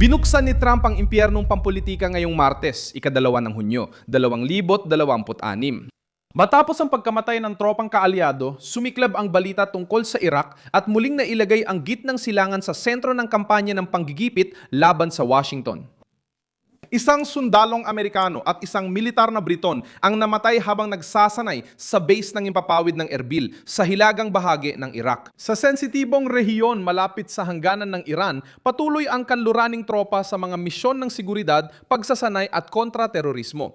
Binuksan ni Trump ang impyernong pampolitika ngayong Martes, ika-2 ng Hunyo, 2026. Matapos ang pagkamatay ng tropang kaalyado, sumiklab ang balita tungkol sa Iraq at muling nailagay ang gitnang silangan sa sentro ng kampanya ng panggigipit laban sa Washington. Isang sundalong Amerikano at isang militar na Briton ang namatay habang nagsasanay sa base ng impapawid ng Erbil sa hilagang bahagi ng Iraq. Sa sensitibong rehiyon malapit sa hangganan ng Iran, patuloy ang kanluraning tropa sa mga misyon ng seguridad, pagsasanay at kontraterorismo.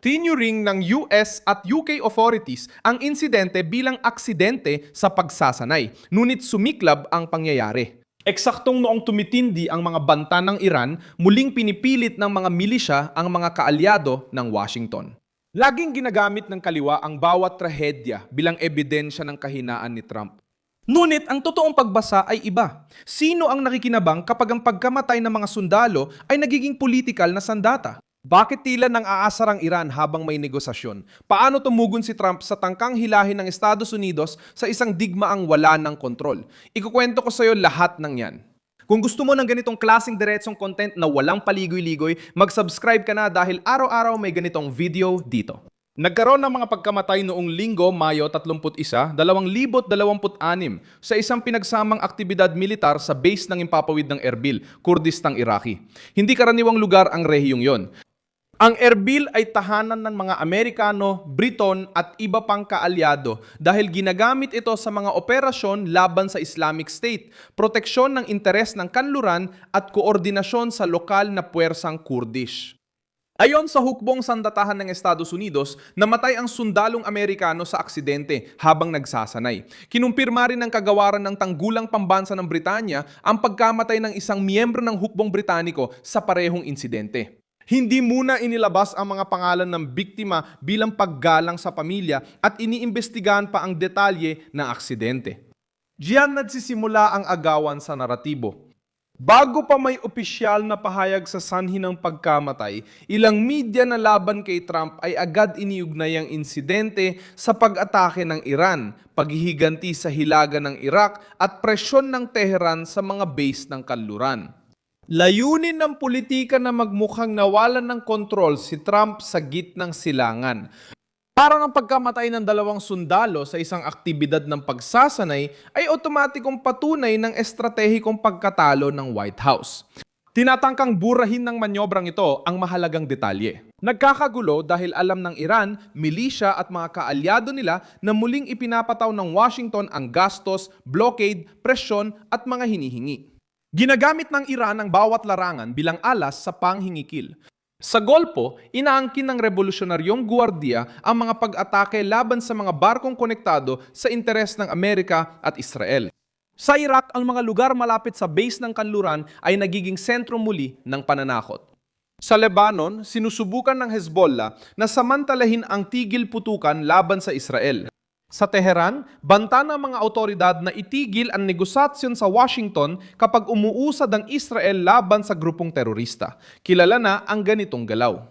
Tinuring ng US at UK authorities ang insidente bilang aksidente sa pagsasanay, ngunit sumiklab ang pangyayari. Eksaktong noong tumitindi ang mga banta ng Iran, muling pinipilit ng mga milisya ang mga kaalyado ng Washington. Laging ginagamit ng kaliwa ang bawat trahedya bilang ebidensya ng kahinaan ni Trump. Ngunit ang totoong pagbasa ay iba. Sino ang nakikinabang kapag ang pagkamatay ng mga sundalo ay nagiging politikal na sandata? Bakit tila nang aasar ang Iran habang may negosasyon? Paano tumugon si Trump sa tangkang hilahin ng Estados Unidos sa isang digmaang wala ng kontrol? Ikukwento ko sa iyo lahat ng yan. Kung gusto mo ng ganitong klaseng diretsong content na walang paligoy-ligoy, mag-subscribe ka na dahil araw-araw may ganitong video dito. Nagkaroon ng mga pagkamatay noong Linggo, Mayo 31, 2026 sa isang pinagsamang aktibidad militar sa base ng impapawid ng Erbil, Kurdistang Iraqi. Hindi karaniwang lugar ang rehiyong yon. Ang Erbil ay tahanan ng mga Amerikano, Briton at iba pang kaalyado dahil ginagamit ito sa mga operasyon laban sa Islamic State, proteksyon ng interes ng kanluran at koordinasyon sa lokal na puwersang Kurdish. Ayon sa hukbong sandatahan ng Estados Unidos, namatay ang sundalong Amerikano sa aksidente habang nagsasanay. Kinumpirma rin ng kagawaran ng tanggulang pambansa ng Britanya ang pagkamatay ng isang miyembro ng hukbong Britaniko sa parehong insidente. Hindi muna inilabas ang mga pangalan ng biktima bilang paggalang sa pamilya at iniimbestigahan pa ang detalye ng aksidente. Diyan nagsisimula ang agawan sa naratibo. Bago pa may opisyal na pahayag sa sanhi ng pagkamatay, ilang media na laban kay Trump ay agad iniugnay ang insidente sa pag-atake ng Iran, paghihiganti sa hilaga ng Iraq at presyon ng Tehran sa mga base ng kanluran. Layunin ng politika na magmukhang nawalan ng kontrol si Trump sa gitnang silangan. Parang ang pagkamatay ng dalawang sundalo sa isang aktibidad ng pagsasanay ay otomatikong patunay ng estratehikong pagkatalo ng White House. Tinatangkang burahin ng manyobrang ito ang mahalagang detalye. Nagkakagulo dahil alam ng Iran, milisya at mga kaalyado nila na muling ipinapataw ng Washington ang gastos, blockade, presyon at mga hinihingi. Ginagamit ng Iran ang bawat larangan bilang alas sa panghingikil. Sa Golpo, inaangkin ng revolusyonaryong guwardiya ang mga pag-atake laban sa mga barkong konektado sa interes ng Amerika at Israel. Sa Iraq, ang mga lugar malapit sa base ng kanluran ay nagiging sentro muli ng pananakot. Sa Lebanon, sinusubukan ng Hezbollah na samantalahin ang tigil putukan laban sa Israel. Sa Tehran, banta ng mga awtoridad na itigil ang negosasyon sa Washington kapag umuusad ang Israel laban sa grupong terorista. Kilala na ang ganitong galaw.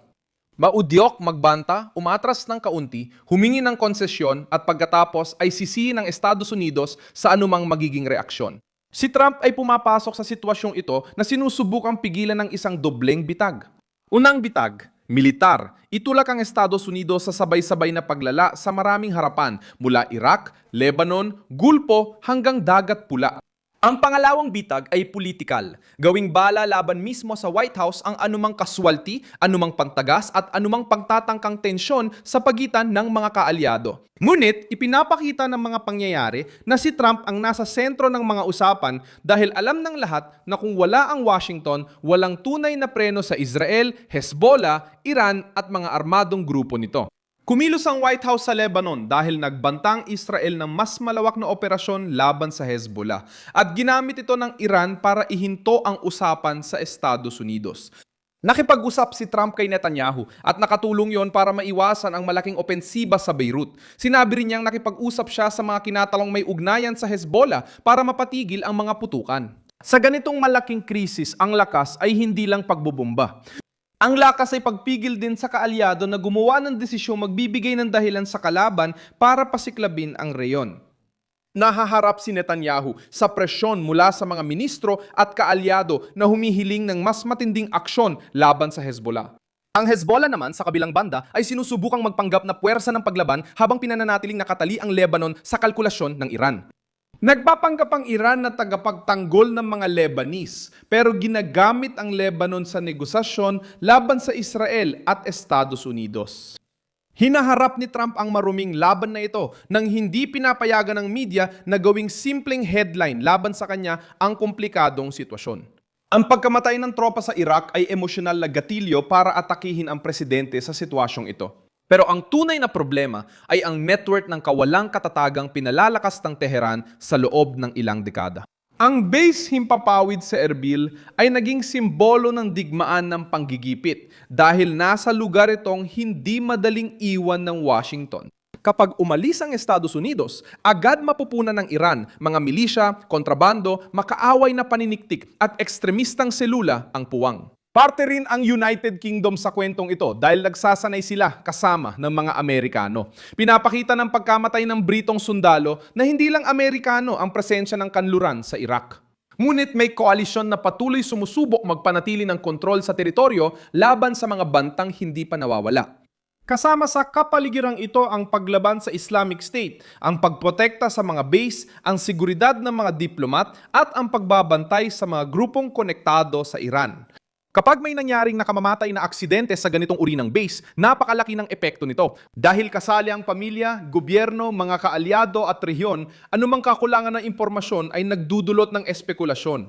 Maudyok magbanta, umatras ng kaunti, humingi ng konsesyon at pagkatapos ay sisihin ng Estados Unidos sa anumang magiging reaksyon. Si Trump ay pumapasok sa sitwasyong ito na sinusubukang pigilan ng isang dobleng bitag. Unang bitag, militar. Itulak ang Estados Unidos sa sabay-sabay na paglala sa maraming harapan mula Iraq, Lebanon, Gulpo hanggang Dagat Pula. Ang pangalawang bitag ay politikal. Gawing bala laban mismo sa White House ang anumang kaswalti, anumang pagtagas at anumang pagtatangkang tensyon sa pagitan ng mga kaalyado. Ngunit ipinapakita ng mga pangyayari na si Trump ang nasa sentro ng mga usapan dahil alam ng lahat na kung wala ang Washington, walang tunay na preno sa Israel, Hezbollah, Iran at mga armadong grupo nito. Kumilos ang White House sa Lebanon dahil nagbantang Israel ng mas malawak na operasyon laban sa Hezbollah at ginamit ito ng Iran para ihinto ang usapan sa Estados Unidos. Nakipag-usap si Trump kay Netanyahu at nakatulong yon para maiwasan ang malaking opensiba sa Beirut. Sinabi rin niyang nakipag-usap siya sa mga kinatalong may ugnayan sa Hezbollah para mapatigil ang mga putukan. Sa ganitong malaking krisis, ang lakas ay hindi lang pagbubomba. Ang lakas ay pagpigil din sa kaalyado na gumawa ng desisyong magbibigay ng dahilan sa kalaban para pasiklabin ang reyon. Nahaharap si Netanyahu sa presyon mula sa mga ministro at kaalyado na humihiling ng mas matinding aksyon laban sa Hezbollah. Ang Hezbollah naman sa kabilang banda ay sinusubukang magpanggap na puwersa ng paglaban habang pinananatiling nakatali ang Lebanon sa kalkulasyon ng Iran. Nagpapanggap ang Iran na tagapagtanggol ng mga Lebanese pero ginagamit ang Lebanon sa negosasyon laban sa Israel at Estados Unidos. Hinaharap ni Trump ang maruming laban na ito nang hindi pinapayagan ng media na gawing simpleng headline laban sa kanya ang komplikadong sitwasyon. Ang pagkamatay ng tropa sa Iraq ay emosyonal na gatilyo para atakihin ang presidente sa sitwasyong ito. Pero ang tunay na problema ay ang network ng kawalang katatagang pinalalakas ng Tehran sa loob ng ilang dekada. Ang base himpapawid sa Erbil ay naging simbolo ng digmaan ng panggigipit dahil nasa lugar itong hindi madaling iwan ng Washington. Kapag umalis ang Estados Unidos, agad mapupunan ng Iran, mga milisya, kontrabando, makaaway na paniniktik at ekstremistang selula ang puwang. Parte rin ang United Kingdom sa kwentong ito dahil nagsasanay sila kasama ng mga Amerikano. Pinapakita ng pagkamatay ng Britong sundalo na hindi lang Amerikano ang presensya ng kanluran sa Iraq. Ngunit may koalisyon na patuloy sumusubok magpanatili ng kontrol sa teritoryo laban sa mga bantang hindi pa nawawala. Kasama sa kapaligirang ito ang paglaban sa Islamic State, ang pagprotekta sa mga base, ang seguridad ng mga diplomat at ang pagbabantay sa mga grupong konektado sa Iran. Kapag may nangyaring nakamamatay na aksidente sa ganitong uri ng base, napakalaki ng epekto nito. Dahil kasali ang pamilya, gobyerno, mga kaalyado at rehiyon, anumang kakulangan ng impormasyon ay nagdudulot ng espekulasyon.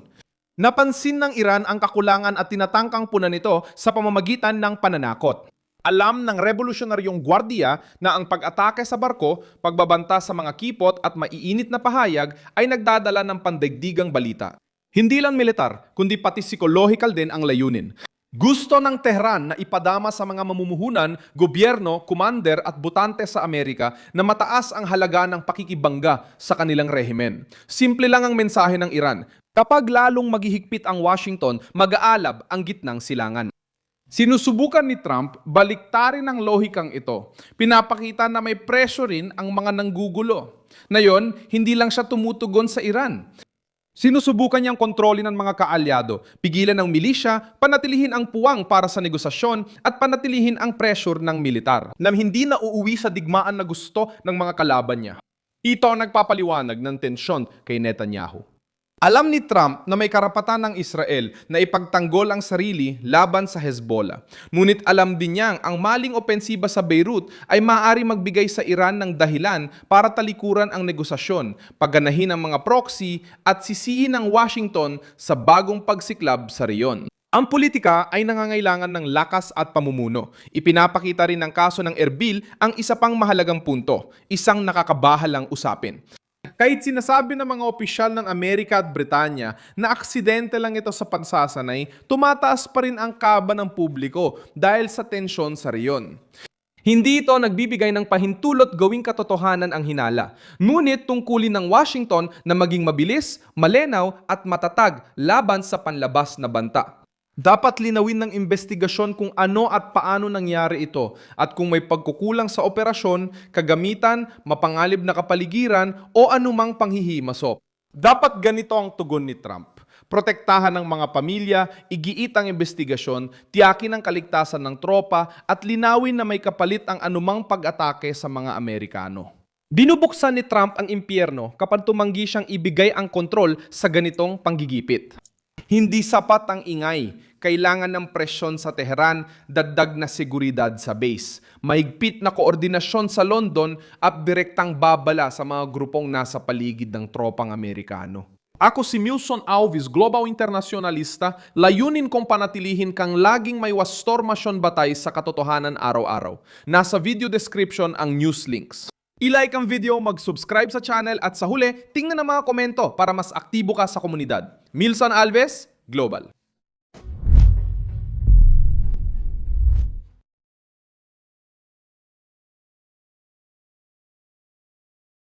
Napansin ng Iran ang kakulangan at tinatangkang punan nito sa pamamagitan ng pananakot. Alam ng revolusyonaryong gwardiya na ang pag-atake sa barko, pagbabanta sa mga kipot at maiinit na pahayag ay nagdadala ng pandaigdigang balita. Hindi lang militar, kundi pati psikolohikal din ang layunin. Gusto ng Tehran na ipadama sa mga mamumuhunan, gobyerno, commander at butante sa Amerika na mataas ang halaga ng pakikibangga sa kanilang rehimen. Simple lang ang mensahe ng Iran. Kapag lalong maghihigpit ang Washington, mag-aalab ang gitnang silangan. Sinusubukan ni Trump baliktarin ang lohikang ito. Pinapakita na may presyo rin ang mga nanggugulo. Ngayon, hindi lang siya tumutugon sa Iran. Sinusubukan niyang kontrolin ng mga kaalyado, pigilan ng milisya, panatilihin ang puwang para sa negosasyon at panatilihin ang pressure ng militar na hindi na uuwi sa digmaan na gusto ng mga kalaban niya. Ito ang nagpapaliwanag ng tensyon kay Netanyahu. Alam ni Trump na may karapatan ng Israel na ipagtanggol ang sarili laban sa Hezbollah. Ngunit alam din niyang ang maling opensiba sa Beirut ay maaari magbigay sa Iran ng dahilan para talikuran ang negosasyon, pagganahin ang mga proxy at sisihin ng Washington sa bagong pagsiklab sa riyon. Ang politika ay nangangailangan ng lakas at pamumuno. Ipinapakita rin ng kaso ng Erbil ang isa pang mahalagang punto, isang nakakabahalang usapin. Kahit sinasabi ng mga opisyal ng Amerika at Britanya na aksidente lang ito sa pansasanay, tumataas pa rin ang kaba ng publiko dahil sa tensyon sa riyon. Hindi ito nagbibigay ng pahintulot gawing katotohanan ang hinala. Ngunit tungkulin ng Washington na maging mabilis, malinaw at matatag laban sa panlabas na banta. Dapat linawin ng investigasyon kung ano at paano nangyari ito at kung may pagkukulang sa operasyon, kagamitan, mapangalib na kapaligiran o anumang panghihimasok. Dapat ganito ang tugon ni Trump. Protektahan ng mga pamilya, igiit ang investigasyon, tiyakin ang kaligtasan ng tropa at linawin na may kapalit ang anumang pag-atake sa mga Amerikano. Binubuksan ni Trump ang impyerno kapag tumanggi siyang ibigay ang kontrol sa ganitong panggigipit. Hindi sapat ang ingay. Kailangan ng presyon sa Tehran, dagdag na seguridad sa base, mahigpit na koordinasyon sa London at direktang babala sa mga grupong nasa paligid ng tropang Amerikano. Ako si Milson Alves, global internasyonalista, layunin kong panatilihin kang laging may wastormasyon batay sa katotohanan araw-araw. Nasa video description ang news links. I-like ang video, mag-subscribe sa channel at sa huli, tingnan ang mga komento para mas aktibo ka sa komunidad. Milson Alves, Global.